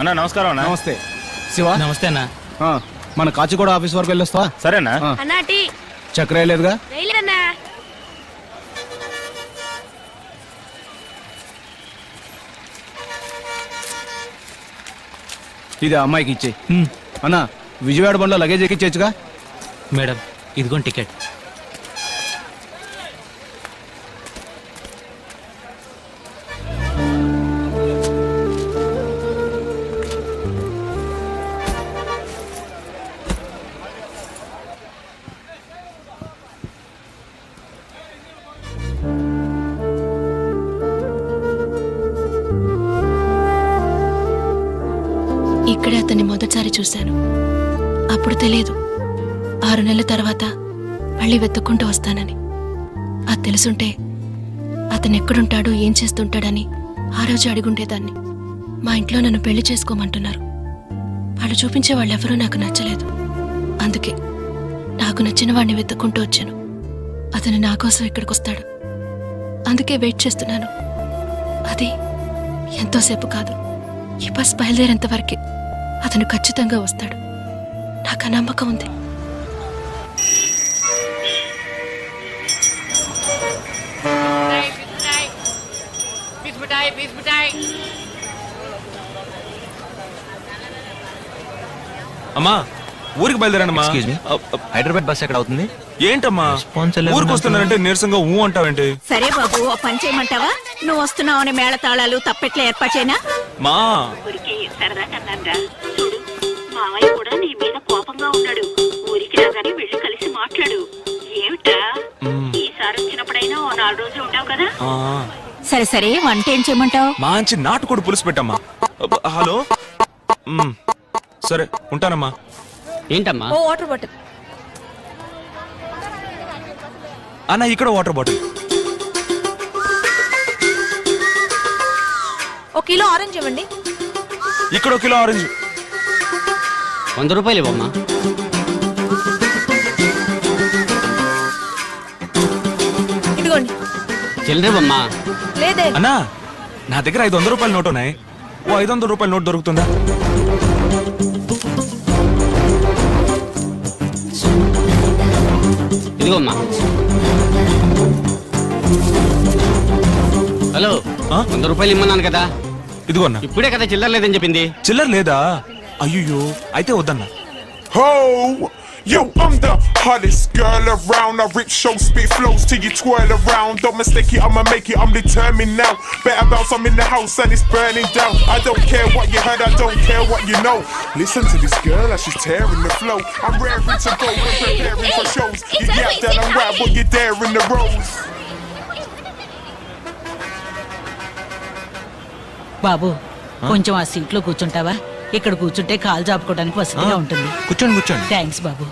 అన్నా నమస్కారం అన్న. నమస్తే శివ. నమస్తే అన్న. మన కాచిగూడ ఆఫీస్ వరకు వెళ్ళొస్తావా? సరేనా? చక్కెర వేయలేదుగా? ఇది అమ్మాయికి ఇచ్చే. అన్నా విజయవాడ బండ్లో లగేజ్ ఎక్కించచ్చుగా? మేడం ఇదిగోండి టికెట్. ఇక్కడే అతన్ని మొదటిసారి చూశాను. అప్పుడు తెలియదు 6 నెలల తర్వాత మళ్ళీ వెతుక్కుంటూ వస్తానని. అది తెలుసుంటే అతను ఎక్కడుంటాడో ఏం చేస్తుంటాడని ఆ రోజు అడిగుండేదాన్ని. మా ఇంట్లో నన్ను పెళ్లి చేసుకోమంటున్నారు. వాళ్ళు చూపించే వాళ్ళెవరూ నాకు నచ్చలేదు. అందుకే నాకు నచ్చిన వాడిని వెతుక్కుంటూ వచ్చాను. అతను నా కోసం ఇక్కడికి వస్తాడు. అందుకే వెయిట్ చేస్తున్నాను. అది ఎంతోసేపు కాదు, ఈ బస్ బయలుదేరేంత వరకే. అతను ఖచ్చితంగా వస్తాడు, నాకు ఆ నమ్మకం ఉంది. అమ్మా ఊరికి బయలుదేరానమ్మా. హైదరాబాద్ బస్ ఎక్కడ అవుతుంది? ఏంటమ్మా ఊరికి వస్తున్నారంటే నీరసంగా ఊ అంటావేంటి? సరే బాబు, ఓ పని చేయమంటావా? నువ్వు వస్తున్నావని మేళతాళాలు తప్పెట్లా ఏర్పాటేనా? మా ఊరికి సరదా కన్నారా? చూడు, మావయ్య కూడా నీ మీద కోపంగా ఉన్నాడు. ఊరికి రాగానే వెళ్ళి కలిసి మాట్లాడు. ఏమిటా ఈసారి వచ్చినప్పుడైనా ఓ 4 రోజులు ఉంటావు కదా? సరే సరే, వంట ఏం చేయమంటావు? మంచి నాటుకోడి పులుసు పెట్టమ్మా. హలో సరే ఉంటానమ్మా. ఏంటమ్మా? ఓ వాటర్ బాటిల్. అన్న ఇక్కడ వాటర్ బాటిల్. ఒక కిలో ఆరెంజ్ ఇవ్వండి. ఇక్కడ 1 కిలో ఆరెంజ్. 100 రూపాయలు ఇవ్వమ్మా. ఇదిగోండి. చిల్లరేవమ్మా. లేదే అన్నా నా దగ్గర 500 రూపాయల నోట్ ఉన్నాయి. ఓ 500 రూపాయల నోట్ దొరుకుతుందా? ఇదిగోమ్మా. హలో, 100 రూపాయలు ఇమ్మన్నాను కదా. ఇదిగో అన్న. ఇప్పుడే కదా చిల్లర లేదని చెప్పింది. చిల్లర లేదా? అయ్యో అయితే వద్దన్నా. Ho! Yo, I'm the hottest girl around. I rip show, spit flows till you twirl around. Don't mistake it, I'ma make it, I'm determined now. Better bounce, I'm in the house and it's burning down. I don't care what you heard, I don't care what you know. Listen to this girl as she's tearing the flow. I'm raring to go and preparing for shows. You yap that I'm right, but you're there in the rows. బాబు, కొంచెం ఆ సీట్లో కూర్చుంటావా? ఇక్కడ కూర్చుంటే కాలు జాపుకోవడానికి వసతిగా ఉంటుంది. కూర్చోండి కూర్చోండి. Thanks బాబు.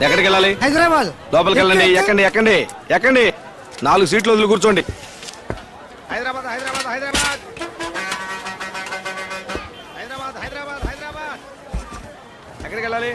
ఎక్కడికి వెళ్ళాలి? హైదరాబాద్. లోపలికి వెళ్ళండి. ఎక్కండి ఎక్కండి ఎక్కండి. 4 సీట్లు వదిలి కూర్చోండి. హైదరాబాద్ హైదరాబాద్ హైదరాబాద్ హైదరాబాద్ హైదరాబాద్ హైదరాబాద్. ఎక్కడికి వెళ్ళాలి?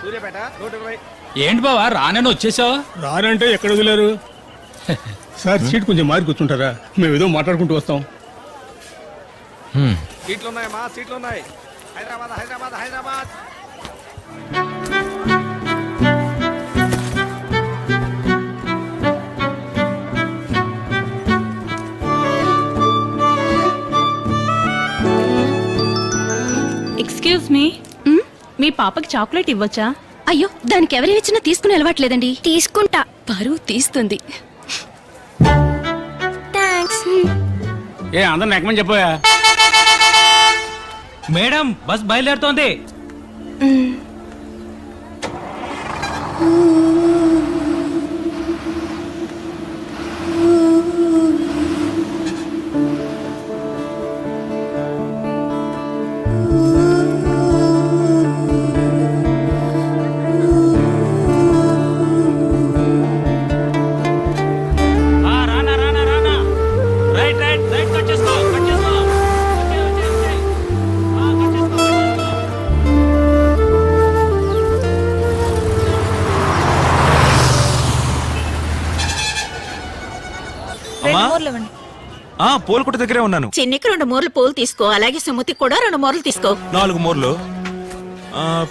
సూర్యాపేట 120. ఏంటి బావా రానని వచ్చేసావు? రానంటే ఎక్కడ వదిలేరు సార్? సీట్ కొంచెం మారి కూర్చుంటారా? మేము ఏదో మాట్లాడుకుంటూ వస్తాం. సీట్లు ఉన్నాయమ్మా, సీట్లు ఉన్నాయి. హైదరాబాద్ హైదరాబాద్ హైదరాబాద్. ఎక్స్క్యూజ్ మీ, మీ పాపకి చాక్లెట్ ఇవ్వచ్చా? అయ్యో, దానికి ఎవరిచ్చినా తీసుకుని అలవాట్లేదండి. తీసుకుంటా. పరువు తీస్తుంది. ఏ అందరిని ఎక్కమని చెప్పోయా. మేడం బస్ బయలుదేరుతోంది. రానా రానా రానా. రైట్ రైట్ రైట్ కట్ చేసుకో కట్ చేసుకో. Okay okay okay. కట్ చేసుకో కట్ చేసుకో. అమ్మా పోల్కొట్ట దగ్గరే ఉన్నాను. చిన్నికి 2 మూరలు పూలు తీసుకో, అలాగే సుమతికి కూడా 2 మూరలు తీసుకో. 4 మూరలు.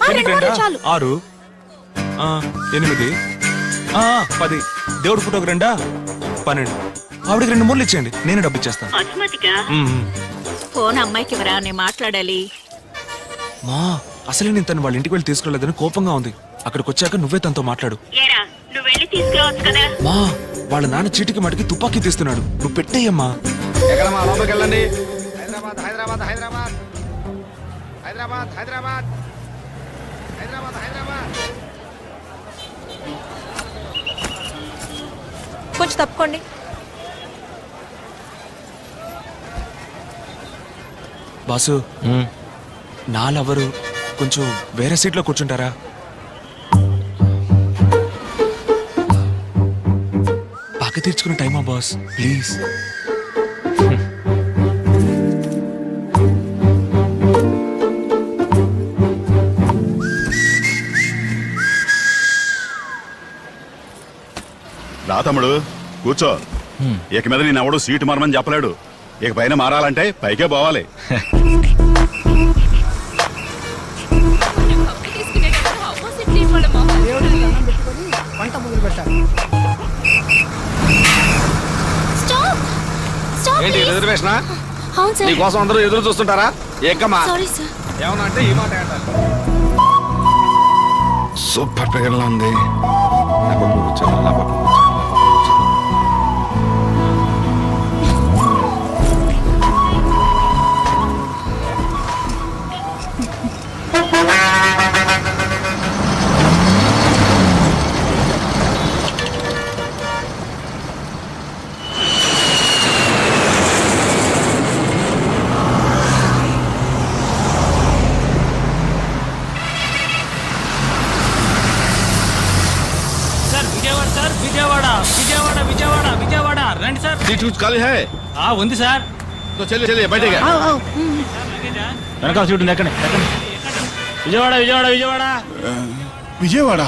పెళ్లికి 2 2, చాలు. 6, 8, 10. దేవుడు ఫోటోకి 2, 12. ఆవిడకి 2 మూరలు ఇచ్చేయండి, నేను డబ్బు ఇచ్చేస్తాను. అసుమతిగా మ్మ్. ఫోన్ అమ్మాయికి ఇవ్వరా, నేను మాట్లాడాలి. మా అసలే నేను తను వాళ్ళ ఇంటికి వెళ్ళి తీసుకెళ్లేదని కోపంగా ఉంది. అక్కడికి వచ్చాక నువ్వే తనతో మాట్లాడు. ఏరా నువ్వు వెళ్ళి తీసుకురావచ్చు కదా. మా వాళ్ళ నాన్న చీటికి మటుకి తుపాకీ తీస్తున్నాడు, నువ్వు పెట్టేయమ్మా. ఎక్కడమ్మా లోపలికి వెళ్ళండి. హైదరాబాద్ హైదరాబాద్ హైదరాబాద్ హైదరాబాద్ హైదరాబాద్ హైదరాబాద్ హైదరాబాద్. కొంచెం తప్పుకోండి. బాసు నా లవరు కొంచెం వేరే సీట్లో కూర్చుంటారా? బాగా తీర్చుకునే టైమా బాస్, ప్లీజ్. రా తమ్ముడు కూర్చో. ఇక మీద నేను ఎవడు సీటు మారమని చెప్పలేడు. ఇక పైన మారాలంటే పైకే పోవాలి. ఏంటి రిజర్వేషనా? అవును సార్. నీకోసం అందరూ ఎదురు చూస్తుంటారా? ఎక్కమ్మా. Sorry sir. ఏమన్నా అంటే ఈ మాట అంటారు. సూపర్ ఫిగర్లా ఉంది. నా పక్కన కూర్చో, నా పక్కన కూర్చో. సార్ విజయవాడ సార్ విజయవాడ విజయవాడ విజయవాడ విజయవాడ రండి సార్. సీట్ కుछ खाली है ఉంది సార్. तो चलिए चलिए बैठेगा. వెనకాల సీట్ ఉంది, ఎక్కండి ఎక్కండి. విజయవాడ విజయవాడ విజయవాడ విజయవాడ.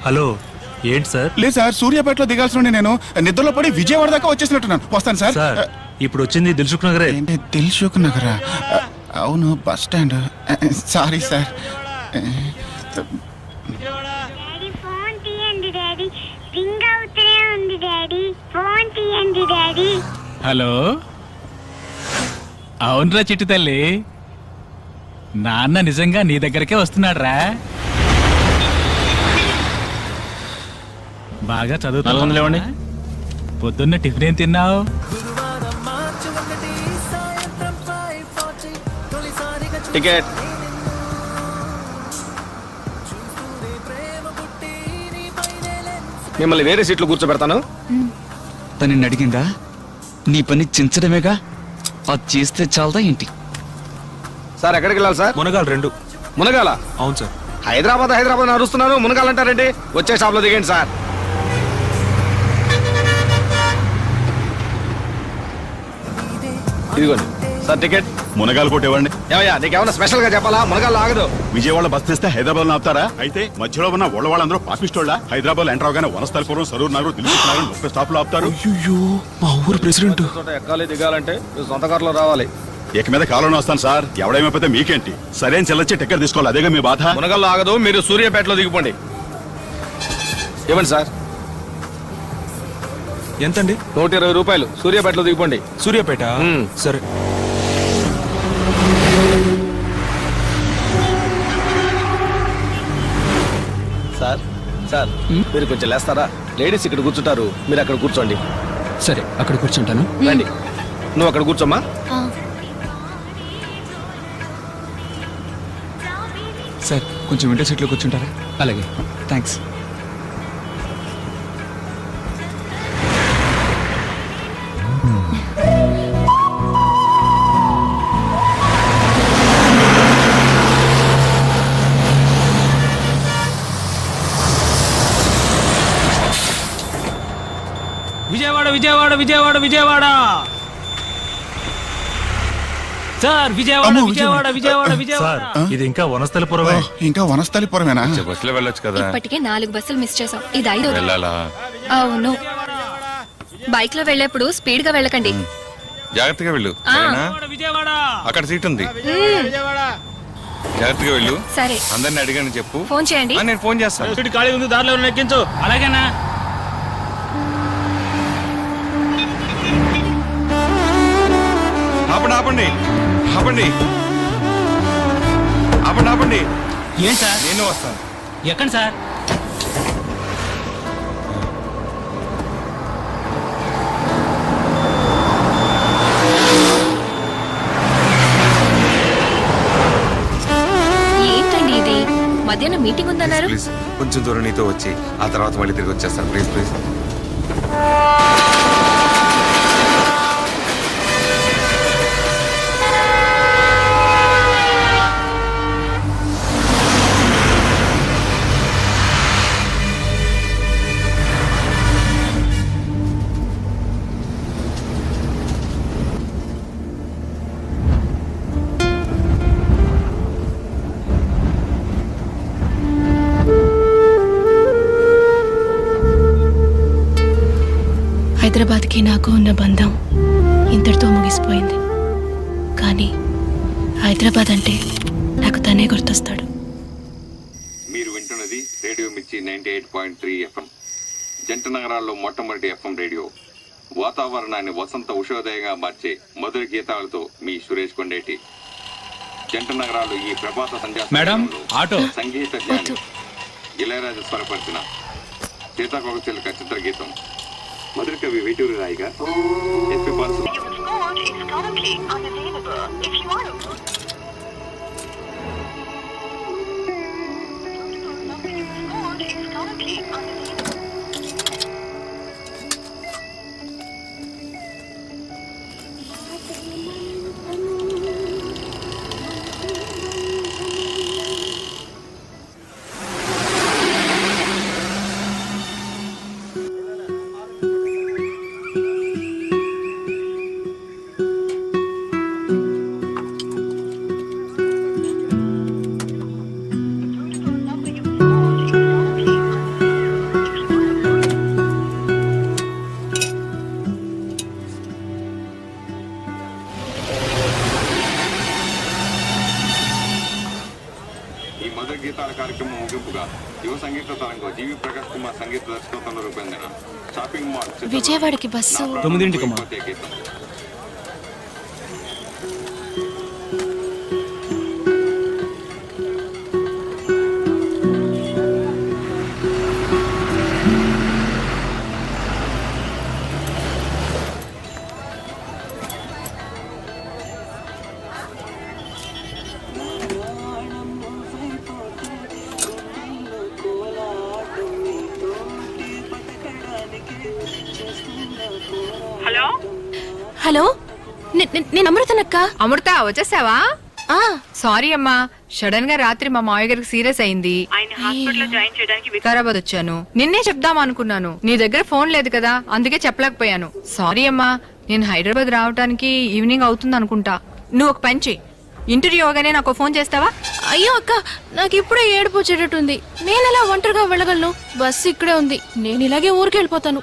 హలో, ఏంటి సార్? లేదు సార్, సూర్యాపేటలో దిగాల్సిన నేను నిద్రలో పడి విజయవాడ దాకా వచ్చేసినట్టున్నాను. వస్తాను సార్. ఇప్పుడు వచ్చింది దిల్సుఖ్ నగరే. ఏంటి దిల్సుఖ్ నగరా? అవును, bus stand. Sorry sir. Daddy phone తీయండి డాడీ, రింగ్ అవుతూనే ఉంది డాడీ, ఫోన్ తీయండి డాడీ. హలో, అవునరా చిట్టి తల్లి, నాన్న నిజంగా నీ దగ్గరకే వస్తున్నాడ్రా. బాగా చదువుతున్నావు. పొద్దున్న టిఫిన్ ఏం తిన్నావు? టికెట్. మిమ్మల్ని వేరే సీట్లు కూర్చోబెడతాను. తను అడిగిందా? నీ పని చించడమేగా, అది చేస్తే చాలదా ఏంటి? సార్ ఎక్కడికి వెళ్ళాలి సార్? మునగాలు 2. మునగాల? అవును సార్. హైదరాబాద్ హైదరాబాద్ నడుస్తున్నాను, మునగాలంటారండి. వచ్చే షాప్ లో దిగండి సార్. ఇదిగోండి సార్ టికెట్. మునగాలు కొట్టేవాడిని. ఏమయ్యా నీకేమన్నా స్పెషల్ గా చెప్పాలా? మునగాలు ఆగదు. విజయవాడ బస్ తెస్తే హైదరాబాద్ ఆపుతారా? అయితే మధ్యలో ఉన్న వాళ్ళందరూ పాపిస్తోళ్ళ. హైదరాబాద్ ఎంటర్ అవగానే వనస్థలపురం, సరూర్ నగర్, దిల్సుఖ్ నగర్ 30 స్టాప్లు ఆపుతారు. అయ్యో, మా ఊరు ప్రెసిడెంట్. ఎక్కాలి దిగాలంటే సొంత కార్లో రావాలి. ఇక మీద కాలంలో వస్తాను సార్. ఎవడేమైపోతే మీకేంటి? సరైన చెల్లొచ్చి టికెట్ తీసుకోవాలి, అదేగా మీ బాధ. మునగాల్లో ఆగదు, మీరు సూర్యాపేటలో దిగిపోండి. ఇవ్వండి సార్. ఎంతండి? 120 రూపాయలు. సూర్యాపేటలో దిగిపోండి. సూర్యాపేట? సరే. సార్ సార్ మీరు కొంచెం లేస్తారా? లేడీస్ ఇక్కడ కూర్చుంటారు, మీరు అక్కడ కూర్చోండి. సరే, అక్కడ కూర్చుంటాను. రండి. నువ్వు అక్కడ కూర్చోమ్మా. సార్ కొంచెం విండో సీట్లో కూర్చుంటారా? అలాగే. థ్యాంక్స్. విజయవాడ విజయవాడ విజయవాడ విజయవాడ సార్, విజయవాడ అమ్మో, విజయవాడ విజయవాడ విజయవాడ. ఇది ఇంకా వనస్థలిపురమే. ఇంకా వనస్థలిపురమేనా? బస్సులో వెళ్ళొచ్చు కదా. ఇప్పటికే 4 బస్సులు మిస్ చేసాం. ఇది 5వ. వెళ్ళాలా? అవును. బైక్ లో వెళ్ళేప్పుడు స్పీడ్ గా వెళ్ళకండి. జాగ్రత్తగా వెళ్ళు. విజయవాడ అక్కడ సీట్ ఉంది, జాగ్రత్తగా వెళ్ళు. సరే, అందరిని అడిగాను చెప్పు. ఫోన్ చేయండి. నేను ఫోన్ చేస్తాను. సీటు ఖాళీ ఉంది, దారిలో ఎవరిని ఎక్కించు. అలాగేనా? ఆపండి ఆపండి ఆపండి ఆపండి ఆపండి. ఏం సార్? నేను వస్తాను. ఎక్కండి సార్. ఏంటండి ఇది? మధ్యాహ్నం మీటింగ్ ఉందన్నారు. ప్లీజ్ కొంచెం దూరం నీతో వచ్చి ఆ తర్వాత మళ్ళీ తిరిగి వచ్చేస్తాను. Please please. హైదరాబాద్కి నాకు ఉన్న బంధం ఇంతటితో ముగిసిపోయింది. కానీ హైదరాబాద్ అంటే నాకు తనే గుర్తొస్తాడు. మీరు వింటున్నది రేడియో మిర్చి 98.3 FM, జంట నగరాల్లో మొట్టమొదటి FM రేడియో. వాతావరణాన్ని వసంత ఉషోదయంగా మార్చే మధుర గీతాలతో మీ సురేష్ కొండేటి. జంట నగరాలు ఈ ప్రభాత మేడం, సంధ్యా ఆటో. సంగీత జ్ఞాని ఇళయరాజా స్వరపరిచిన సీతాకోకచిలుక చిత్రగీతం. మధుర కవి వేటూరి రాయిగా ఎస్పి బాలు. గీతాల కార్యక్రమం ముగింపుగా యువ సంగీత తరంగం జీవి ప్రకాష్ కుమార్ సంగీత దర్శకత్వంలో రూపొందిన షాపింగ్ మాల్ విజయవాడకి బస్సు 9:00 గీతం. హలో హలో, నేను అమృతనక్క. అమృత వచ్చేసావా? ఆ, సారీ అమ్మా, సడన్ గా రాత్రి మా మామయ్య గారికి సీరియస్ అయింది. ఆయన హాస్పిటల్లో జాయిన్ చేయడానికి వికారాబాద్ వచ్చాను. నిన్నే చెప్దాం అనుకున్నాను, నీ దగ్గర ఫోన్ లేదు కదా, అందుకే చెప్పలేకపోయాను. సారీ అమ్మా. నేను హైదరాబాద్ రావడానికి ఈవినింగ్ అవుతుంది అనుకుంటా. నువ్వు ఒక పని చెయ్యి, ఇంటర్వ్యూ అవగానే నాకు ఫోన్ చేస్తావా? అయ్యో అక్క, నాకు ఇప్పుడే ఏడుపు వచ్చేటట్టుంది. నేను ఎలా ఒంటరిగా వెళ్ళగలను? బస్సు ఇక్కడే ఉంది. నేను ఇలాగే ఊరికి వెళ్ళిపోతాను.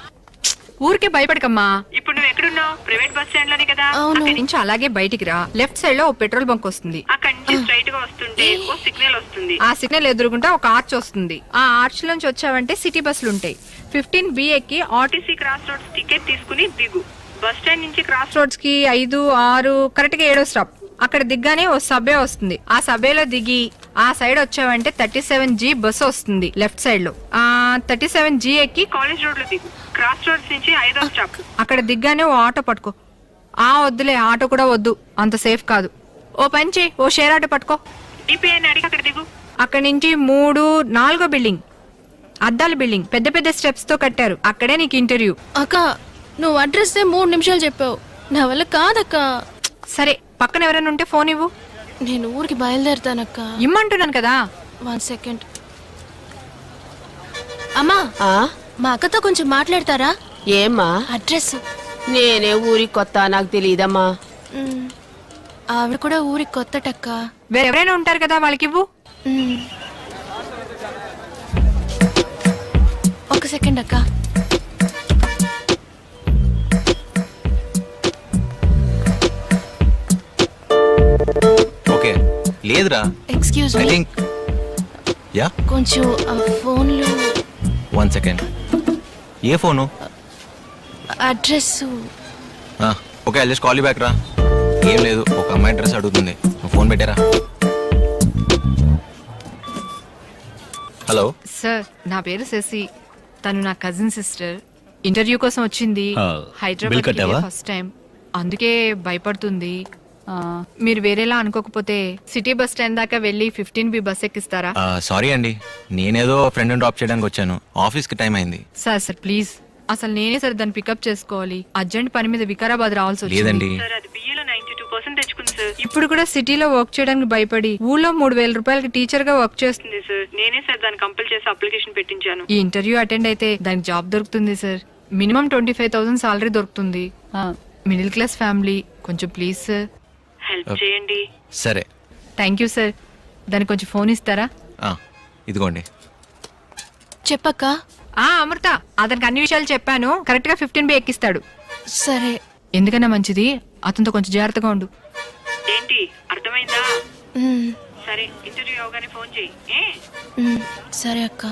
ఊరికే భయపడకమ్మా. ఇప్పుడు నువ్వు ఎక్కడున్నావు? ప్రైవేట్ బస్ స్టాండ్ లోనే కదా. అవును. అక్కడి నుంచి అలాగే బయటికి రా, లెఫ్ట్ సైడ్ లో ఓ పెట్రోల్ బంక్ వస్తుంది. అక్కడి నుంచి స్ట్రైట్ గా వస్తుంటే ఓ సిగ్నల్ వస్తుంది. ఆ సిగ్నల్ ఎదురుగుంటా ఒక ఆర్చ్ వస్తుంది. ఆ ఆర్చ్ లోంచి వచ్చావంటే సిటీ బస్సులు ఉంటాయి. 15B ఎక్కి ఆర్టీసీ క్రాస్ రోడ్స్ టికెట్ తీసుకుని దిగు. బస్ స్టాండ్ నుంచి క్రాస్ రోడ్స్ కి 5, 6 కరెక్ట్ గా 7వ స్టాప్. అక్కడ దిగ్గానే ఓ సబ్వే వస్తుంది. ఆ సబ్వేలో దిగి ఆ సైడ్ వచ్చావంటే 37G బస్సు వస్తుంది లెఫ్ట్ సైడ్ లో. 37G ఎక్కి కాలేజ్ రోడ్ లో దిగు. క్రాస్ రోడ్స్ నుంచి 5వ స్టాప్. అక్కడ దిగ్గానే ఓ ఆటో పట్టుకో. వద్దులే, ఆటో కూడా వద్దు, అంత సేఫ్ కాదు. ఓ పని చేయి, ఓ షేర్ ఆటో పట్టుకో. డిపి అని అడిగి అక్కడ దిగు. అక్కడి నుంచి 3, 4 బిల్డింగ్, అద్దాల బిల్డింగ్, పెద్ద పెద్ద స్టెప్స్ తో కట్టారు. అక్కడే నీకు ఇంటర్వ్యూ. అక్క నువ్వు అడ్రస్ 3 నిమిషాలు చెప్పావు, నా వల్ల కాదక్క. సరే, పక్కన ఎవరైనా ఉంటే ఫోన్ ఇవ్వు. నేను ఊరికి బయలుదేరుతానక్క. ఇమ్మంటున్నాను కదా. 1 సెకండ్. అమ్మా, మా అక్కతో కొంచెం మాట్లాడతారా? ఏమ్మా? అడ్రస్. నేనే ఊరికి కొత్త, నాకు తెలియదమ్మా. ఆవిడ కూడా ఊరికి కొత్తటక్క. వేరెవరైనా ఉంటారు కదా, వాళ్ళకి ఇవ్వు. 1 సెకండ్ అక్క. ఓకే, లేదురా. Excuse I me, think yeah. కొంచెం ఆ ఫోన్లో 1 second. A phone? Address. Okay, I just call you back రా. ఏం లేదు, ఒక అమ్మాయి అడ్రస్ అడుగుతుంది, నువ్వు ఫోన్ పెట్టారా. హలో సార్, నా పేరు శశి, తను నా కజిన్ సిస్టర్. ఇంటర్వ్యూ కోసం వచ్చింది. హైదరాబాద్ ఫస్ట్ టైం, అందుకే భయపడుతుంది. మీరు వేరేలా అనుకోకపోతే సిటీ బస్ స్టాండ్ దాకా వెళ్ళి 15B బస్ ఎక్కిస్తారా? సారీ అండి, నేనేదో ఫ్రెండ్ డ్రాప్ చేయడానికి వచ్చాను, ఆఫీస్కి టైం అయింది. సార్ ప్లీజ్, అసలు నేనే సార్ దాన్ని పికప్ చేసుకోవాలి. అర్జెంట్ పని మీద వికారాబాద్ రావాల్సి వచ్చింది. లేదండి, అది బిఏలో 92% తెచ్చుకుంది సార్. ఇప్పుడు కూడా సిటీలో వర్క్ చేయడానికి భయపడి ఊళ్ళో 3000 రూపాయలకి టీచర్ గా వర్క్ చేస్తుంది సార్ నేనే సార్ దాన్ని కంపల్ చేసి అప్లికేషన్ పెట్టించాను. ఈ ఇంటర్వ్యూ అటెండ్ అయితే దానికి జాబ్ దొరుకుతుంది సార్. మినిమం 25,000 సాలరీ దొరుకుతుంది. మిడిల్ క్లాస్ ఫ్యామిలీ, కొంచెం ప్లీజ్ సార్ హెల్ప్ చేయండి. సరే. Thank you sir. దానికి కొంచెం ఫోన్ ఇస్తారా? ఇదిగోండి. చెప్పక్క. అమృత, అతనికి అన్ని విషయాలు చెప్పాను, కరెక్ట్ గా 15B ఎక్కిస్తాడు. సరే. ఎందుకన్నా మంచిది, అతనితో కొంచెం జాగ్రత్తగా ఉండు. ఏంటి అర్థమైందా? సరే, ఇంటర్వ్యూ అవగానే ఫోన్ చేయి. సరే అక్క.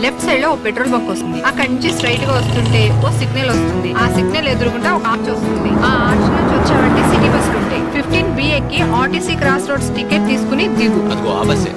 లెఫ్ట్ సైడ్ లో ఓ పెట్రోల్ బంక్ వస్తుంది. అక్కడి నుంచి స్ట్రైట్ గా వస్తుంటే ఓ సిగ్నల్ వస్తుంది. ఆ సిగ్నల్ ఎదురుగుండా ఒక ఆర్చ్ వస్తుంది. ఆ ఆర్చ్ నుంచి వచ్చావంటే సిటీ బస్సులు ఉంటాయి. 15B ఎక్కి ఆర్టీసీ క్రాస్ రోడ్స్ టికెట్ తీసుకుని దిగు. అదిగో ఆ బస్సే.